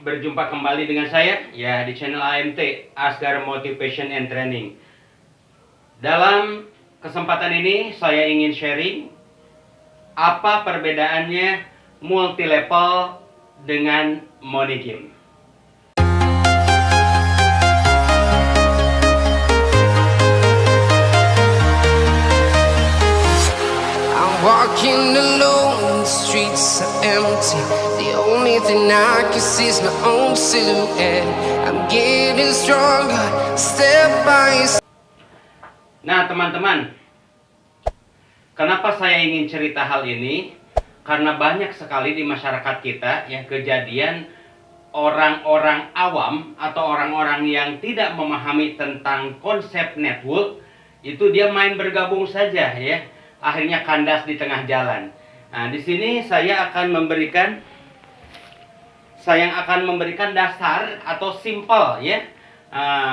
berjumpa kembali dengan saya ya di channel AMT, Asgar Motivation and Training. Dalam kesempatan ini saya ingin sharing apa perbedaannya multi level dengan money game. Walking alone, the streets are empty. The only thing I can see is my own silhouette. I'm getting stronger, step by step. Nah teman-teman, kenapa saya ingin cerita hal ini? Karena banyak sekali di masyarakat kita ya kejadian orang-orang awam atau orang-orang yang tidak memahami tentang konsep network, itu dia main bergabung saja ya. Akhirnya kandas di tengah jalan. Nah, di sini saya akan memberikan dasar atau simple ya,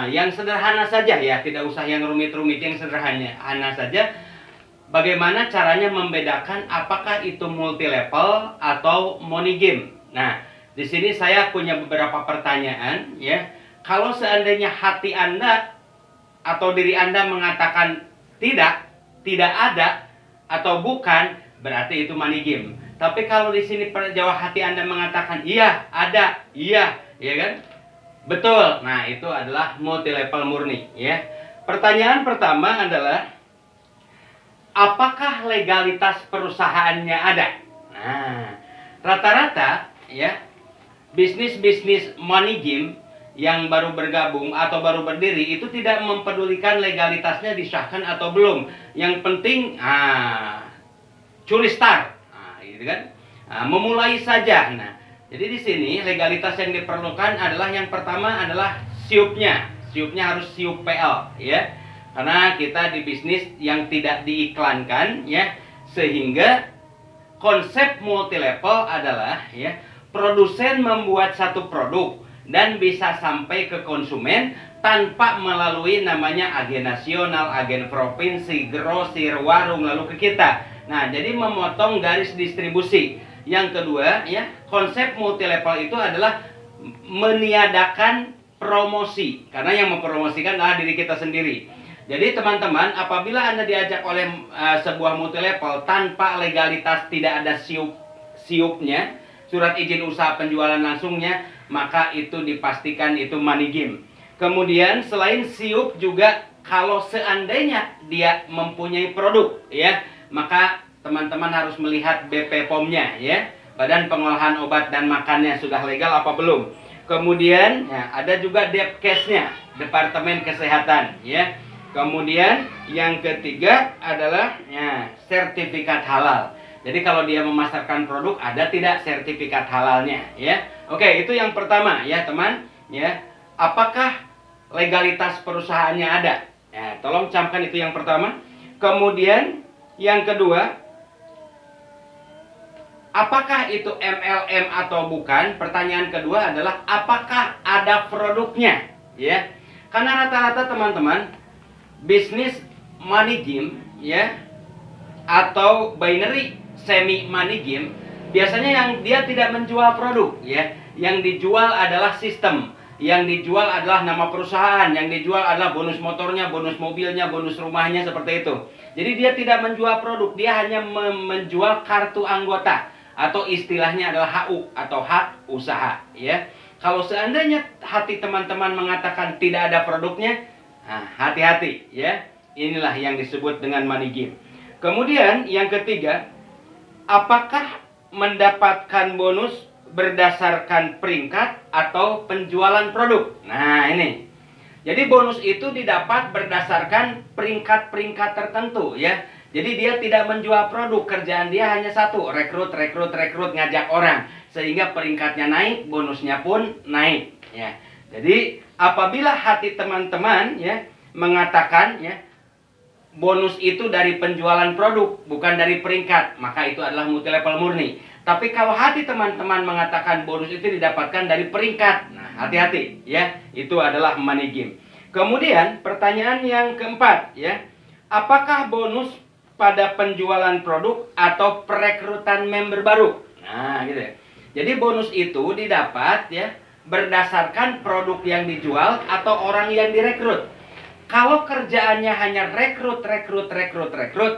yang sederhana saja ya, tidak usah yang rumit-rumit, yang sederhana saja. Bagaimana caranya membedakan apakah itu multi level atau money game? Nah, di sini saya punya beberapa pertanyaan ya. Kalau seandainya hati Anda atau diri Anda mengatakan tidak ada atau bukan, berarti itu money game. Tapi kalau di sini jawab hati Anda mengatakan iya, ada, iya, ya kan? Betul. Nah, itu adalah multi level murni, ya. Pertanyaan pertama adalah apakah legalitas perusahaannya ada? Nah, rata-rata ya bisnis money game yang baru bergabung atau baru berdiri itu tidak mempedulikan legalitasnya disahkan atau belum. Yang penting curi start, gitu kan? Memulai saja. Nah, jadi di sini legalitas yang diperlukan adalah yang pertama adalah SIUP-nya. SIUP-nya harus SIUP PL ya. Karena kita di bisnis yang tidak diiklankan ya, sehingga konsep multi level adalah ya produsen membuat satu produk dan bisa sampai ke konsumen tanpa melalui namanya agen nasional, agen provinsi, grosir, warung, lalu ke kita. Nah, jadi memotong garis distribusi. Yang kedua, ya, konsep multi level itu adalah meniadakan promosi. Karena yang mempromosikan adalah diri kita sendiri. Jadi teman-teman, apabila Anda diajak oleh sebuah multi level tanpa legalitas, tidak ada SIUP-nya, surat izin usaha penjualan langsungnya, maka itu dipastikan itu money game. Kemudian selain SIUP juga kalau seandainya dia mempunyai produk ya, maka teman-teman harus melihat BP POM-nya ya, Badan Pengolahan Obat dan Makannya sudah legal apa belum. Kemudian ya, ada juga Depkes-nya, Departemen Kesehatan ya. Kemudian yang ketiga adalah ya, sertifikat halal. Jadi kalau dia memasarkan produk ada tidak sertifikat halalnya ya. Oke, itu yang pertama ya teman ya. Apakah legalitas perusahaannya ada? Ya, tolong camkan itu yang pertama. Kemudian yang kedua, apakah itu MLM atau bukan? Pertanyaan kedua adalah apakah ada produknya ya. Karena rata-rata teman-teman bisnis money game ya atau binary semi money game biasanya yang dia tidak menjual produk ya, yang dijual adalah sistem, yang dijual adalah nama perusahaan, yang dijual adalah bonus motornya, bonus mobilnya, bonus rumahnya, seperti itu. Jadi dia tidak menjual produk, dia hanya menjual kartu anggota atau istilahnya adalah HU atau hak usaha ya. Kalau seandainya hati teman-teman mengatakan tidak ada produknya, hati-hati ya. Inilah yang disebut dengan money game. Kemudian yang ketiga, apakah mendapatkan bonus berdasarkan peringkat atau penjualan produk? Nah ini. Jadi bonus itu didapat berdasarkan peringkat-peringkat tertentu ya. Jadi dia tidak menjual produk, kerjaan dia hanya satu, rekrut, ngajak orang. Sehingga peringkatnya naik, bonusnya pun naik ya. Jadi apabila hati teman-teman ya mengatakan ya bonus itu dari penjualan produk bukan dari peringkat, maka itu adalah multi level murni. Tapi kalau hati teman-teman mengatakan bonus itu didapatkan dari peringkat, nah hati-hati ya, itu adalah money game. Kemudian pertanyaan yang keempat ya, apakah bonus pada penjualan produk atau perekrutan member baru? Nah gitu ya. Jadi bonus itu didapat ya berdasarkan produk yang dijual atau orang yang direkrut. Kalau kerjaannya hanya rekrut,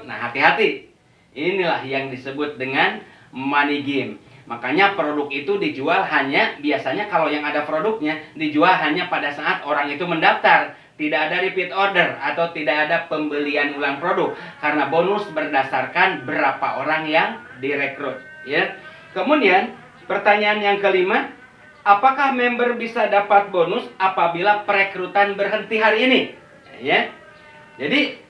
nah hati-hati. Inilah yang disebut dengan money game. Makanya produk itu dijual hanya, biasanya kalau yang ada produknya, dijual hanya pada saat orang itu mendaftar. Tidak ada repeat order atau tidak ada pembelian ulang produk. Karena bonus berdasarkan berapa orang yang direkrut. Ya. Kemudian, pertanyaan yang kelima, apakah member bisa dapat bonus apabila perekrutan berhenti hari ini? Ya. Jadi,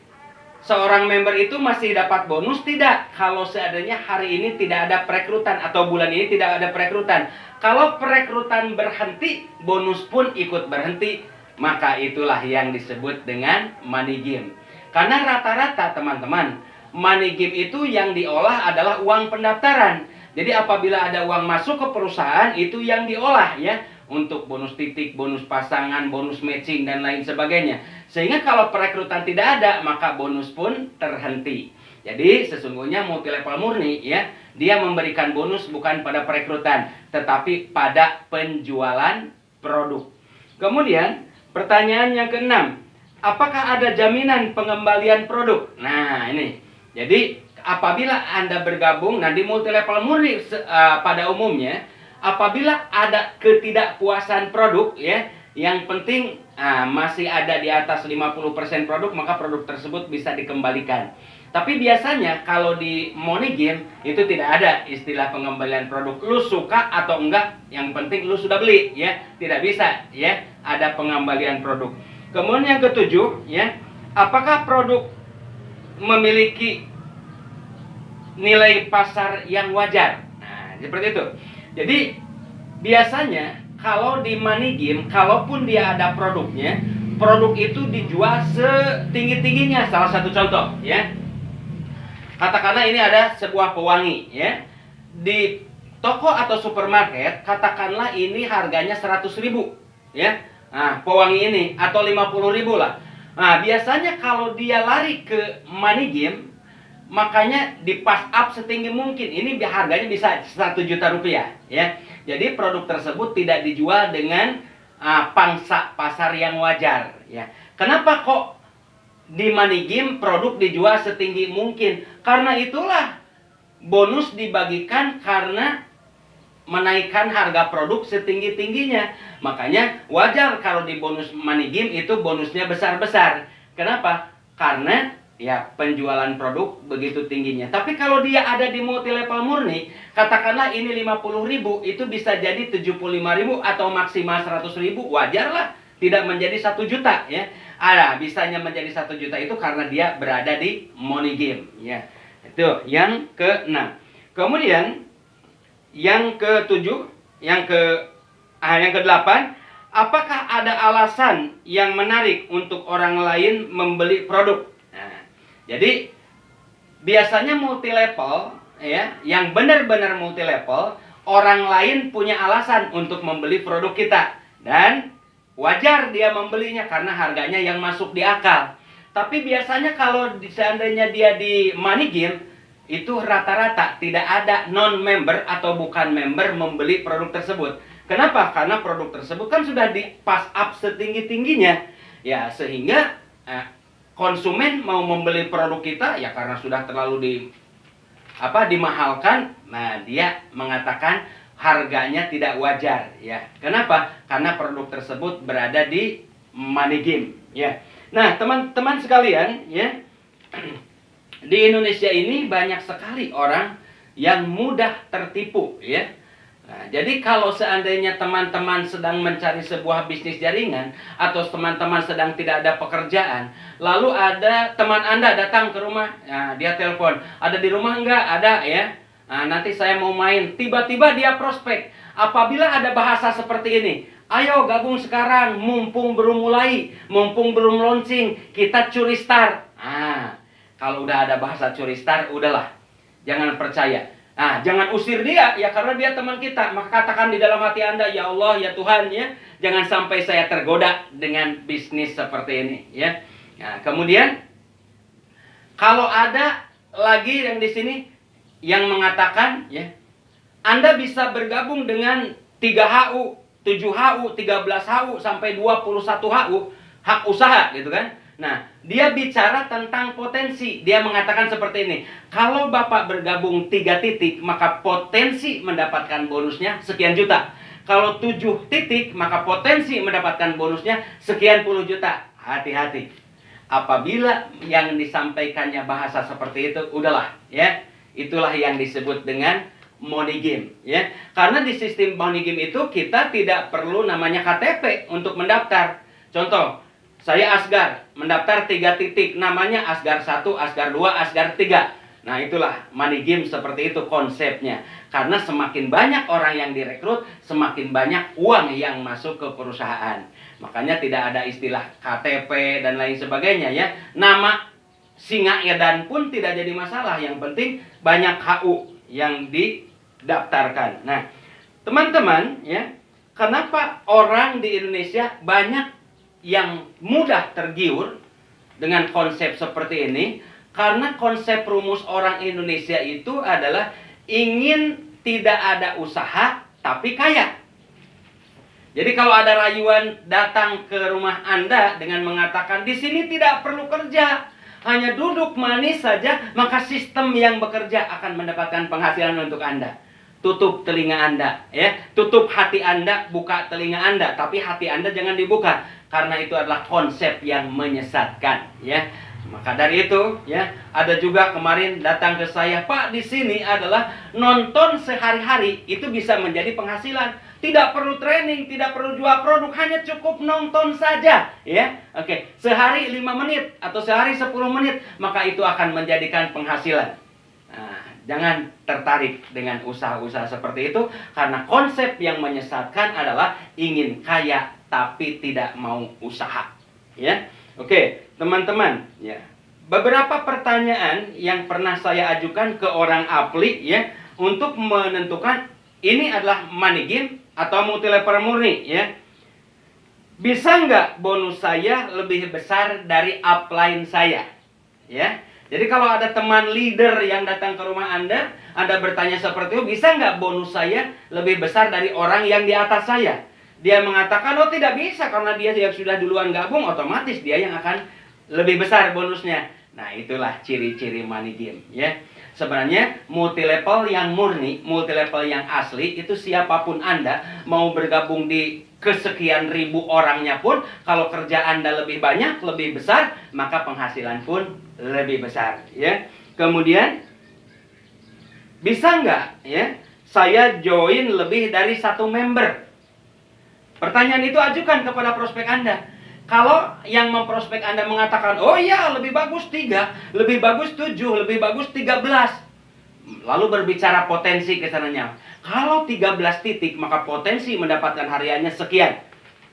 seorang member itu masih dapat bonus tidak kalau seandainya hari ini tidak ada perekrutan atau bulan ini tidak ada perekrutan. Kalau perekrutan berhenti, bonus pun ikut berhenti, maka itulah yang disebut dengan money game. Karena rata-rata teman-teman, money game itu yang diolah adalah uang pendaftaran. Jadi apabila ada uang masuk ke perusahaan, itu yang diolah ya, untuk bonus titik, bonus pasangan, bonus matching, dan lain sebagainya. Sehingga kalau perekrutan tidak ada, maka bonus pun terhenti. Jadi sesungguhnya multi level murni ya, dia memberikan bonus bukan pada perekrutan, tetapi pada penjualan produk. Kemudian pertanyaan yang keenam, apakah ada jaminan pengembalian produk? Nah ini, jadi apabila Anda bergabung, nah di multi level murni pada umumnya, apabila ada ketidakpuasan produk ya, yang penting masih ada di atas 50% produk, maka produk tersebut bisa dikembalikan. Tapi biasanya kalau di money game itu tidak ada istilah pengembalian produk. Lu suka atau enggak, yang penting lu sudah beli ya. Tidak bisa ya ada pengembalian produk. Kemudian yang ketujuh ya, apakah produk memiliki nilai pasar yang wajar? Nah, seperti itu. Jadi biasanya kalau di money game, kalaupun dia ada produknya, produk itu dijual setinggi-tingginya. Salah satu contoh ya, katakanlah ini ada sebuah pewangi ya, di toko atau supermarket, katakanlah ini harganya 100.000 ya, nah pewangi ini, atau 50.000 lah. Nah biasanya kalau dia lari ke money game, makanya di pass up setinggi mungkin. Ini harganya bisa 1 juta rupiah ya. Jadi produk tersebut tidak dijual dengan pangsa pasar yang wajar ya. Kenapa kok di money game produk dijual setinggi mungkin? Karena itulah bonus dibagikan karena menaikkan harga produk setinggi-tingginya. Makanya wajar kalau di bonus money game itu bonusnya besar-besar. Kenapa? Karena ya penjualan produk begitu tingginya. Tapi kalau dia ada di multi level murni, katakanlah ini 50.000, itu bisa jadi 75.000 atau maksimal 100.000, wajar lah. Tidak menjadi 1 juta ya. Bisanya menjadi 1 juta itu karena dia berada di money game ya. Itu yang ke-6. Kemudian yang ke-7, yang ke-8, apakah ada alasan yang menarik untuk orang lain membeli produk? Nah, jadi biasanya multi level ya, yang benar-benar multi level, orang lain punya alasan untuk membeli produk kita dan wajar dia membelinya karena harganya yang masuk di akal. Tapi biasanya kalau seandainya dia di money game, itu rata-rata tidak ada non-member atau bukan member membeli produk tersebut. Kenapa? Karena produk tersebut kan sudah di pass up setinggi-tingginya. Ya, sehingga konsumen mau membeli produk kita ya karena sudah terlalu dimahalkan. Nah, dia mengatakan harganya tidak wajar ya. Kenapa? Karena produk tersebut berada di money game ya. Nah, teman-teman sekalian ya, di Indonesia ini banyak sekali orang yang mudah tertipu ya. Nah, jadi kalau seandainya teman-teman sedang mencari sebuah bisnis jaringan atau teman-teman sedang tidak ada pekerjaan, lalu ada teman Anda datang ke rumah, nah, dia telepon, ada di rumah enggak? Ada ya. Nah, nanti saya mau main. Tiba-tiba dia prospek. Apabila ada bahasa seperti ini, ayo gabung sekarang, mumpung belum mulai, mumpung belum launching, kita curi start. Nah, kalau udah ada bahasa curi start, udahlah, jangan percaya. Nah, jangan usir dia, ya karena dia teman kita. Maka katakan di dalam hati Anda, ya Allah, ya Tuhan, ya, jangan sampai saya tergoda dengan bisnis seperti ini, ya. Nah, kemudian kalau ada lagi yang di sini yang mengatakan ya, Anda bisa bergabung dengan 3HU. 7 HU, 13 HU, sampai 21 HU, hak usaha gitu kan. Nah, dia bicara tentang potensi. Dia mengatakan seperti ini, kalau Bapak bergabung 3 titik, maka potensi mendapatkan bonusnya sekian juta. Kalau 7 titik, maka potensi mendapatkan bonusnya sekian puluh juta. Hati-hati. Apabila yang disampaikannya bahasa seperti itu, udahlah ya. Itulah yang disebut dengan money game ya. Karena di sistem money game itu kita tidak perlu namanya KTP untuk mendaftar. Contoh, saya Asgar, mendaftar 3 titik, namanya Asgar 1, Asgar 2, Asgar 3. Nah, itulah money game seperti itu konsepnya. Karena semakin banyak orang yang direkrut, semakin banyak uang yang masuk ke perusahaan. Makanya tidak ada istilah KTP dan lain sebagainya ya. Nama singa edan pun tidak jadi masalah. Yang penting banyak HU yang didaftarkan. Nah, teman-teman ya, kenapa orang di Indonesia banyak yang mudah tergiur dengan konsep seperti ini? Karena konsep rumus orang Indonesia itu adalah ingin tidak ada usaha tapi kaya. Jadi kalau ada rayuan datang ke rumah Anda dengan mengatakan di sini tidak perlu kerja, hanya duduk manis saja, maka sistem yang bekerja akan mendapatkan penghasilan untuk Anda. Tutup telinga Anda ya, tutup hati Anda, buka telinga Anda, tapi hati Anda jangan dibuka karena itu adalah konsep yang menyesatkan ya. Maka dari itu ya, ada juga kemarin datang ke saya, Pak, di sini adalah nonton sehari-hari itu bisa menjadi penghasilan. Tidak perlu training, tidak perlu jual produk, hanya cukup nonton saja ya. Oke, sehari 5 menit atau sehari 10 menit, maka itu akan menjadikan penghasilan. Nah, jangan tertarik dengan usaha-usaha seperti itu karena konsep yang menyesatkan adalah ingin kaya tapi tidak mau usaha ya. Oke, teman-teman ya. Beberapa pertanyaan yang pernah saya ajukan ke orang apli ya untuk menentukan ini adalah money game atau multi level murni ya. Bisa nggak bonus saya lebih besar dari upline saya ya? Jadi kalau ada teman leader yang datang ke rumah Anda bertanya seperti itu, bisa nggak bonus saya lebih besar dari orang yang di atas saya? Dia mengatakan, oh tidak bisa karena dia sudah duluan gabung, otomatis dia yang akan lebih besar bonusnya. Nah, itulah ciri-ciri money game ya. Sebenarnya multi level yang murni, multi level yang asli itu siapapun Anda mau bergabung di kesekian ribu orangnya pun, kalau kerja Anda lebih banyak, lebih besar, maka penghasilan pun lebih besar ya. Kemudian bisa nggak ya saya join lebih dari 1 member? Pertanyaan itu ajukan kepada prospek Anda. Kalau yang memprospek Anda mengatakan, oh iya lebih bagus 3, lebih bagus 7, lebih bagus 13. Lalu berbicara potensi kesananya. Kalau 13 titik maka potensi mendapatkan hariannya sekian.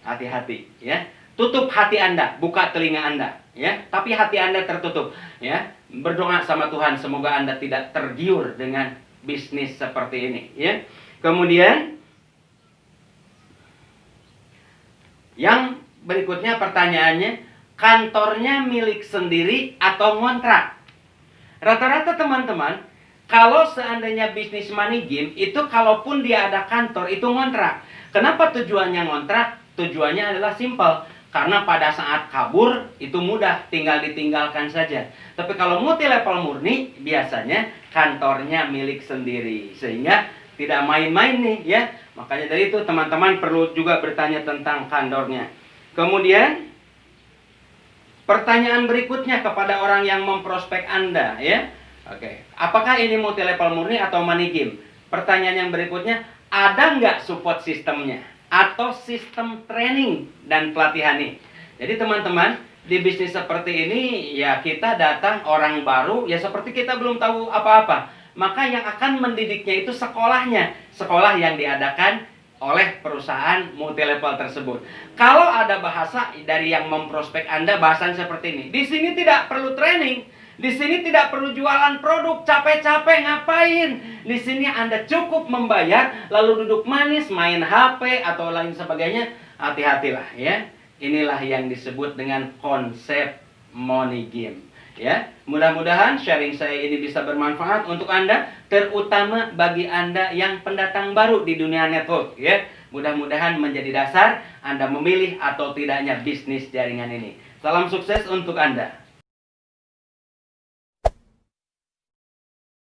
Hati-hati ya. Tutup hati Anda, buka telinga Anda ya. Tapi hati Anda tertutup ya. Berdoa sama Tuhan semoga Anda tidak tergiur dengan bisnis seperti ini ya. Kemudian yang berikutnya pertanyaannya, kantornya milik sendiri atau ngontrak? Rata-rata teman-teman, kalau seandainya bisnis money game, itu kalaupun dia ada kantor, itu ngontrak. Kenapa tujuannya ngontrak? Tujuannya adalah simpel. Karena pada saat kabur, itu mudah, tinggal ditinggalkan saja. Tapi kalau multi level murni, biasanya kantornya milik sendiri. Sehingga tidak main-main nih ya. Makanya dari itu teman-teman perlu juga bertanya tentang kantornya. Kemudian pertanyaan berikutnya kepada orang yang memprospek Anda ya. Oke, apakah ini multi level murni atau money game? Pertanyaan yang berikutnya, ada nggak support sistemnya atau sistem training dan pelatihan ini? Jadi teman-teman, di bisnis seperti ini ya kita datang orang baru ya seperti kita belum tahu apa-apa. Maka yang akan mendidiknya itu sekolahnya. Sekolah yang diadakan oleh perusahaan multi level tersebut. Kalau ada bahasa dari yang memprospek Anda, bahasanya seperti ini. Di sini tidak perlu training. Di sini tidak perlu jualan produk. Capek-capek ngapain? Di sini Anda cukup membayar, lalu duduk manis, main HP, atau lain sebagainya. Hati-hatilah ya. Inilah yang disebut dengan konsep money game. Ya, mudah-mudahan sharing saya ini bisa bermanfaat untuk Anda, terutama bagi Anda yang pendatang baru di dunia network, ya. Mudah-mudahan menjadi dasar Anda memilih atau tidaknya bisnis jaringan ini. Salam sukses untuk Anda.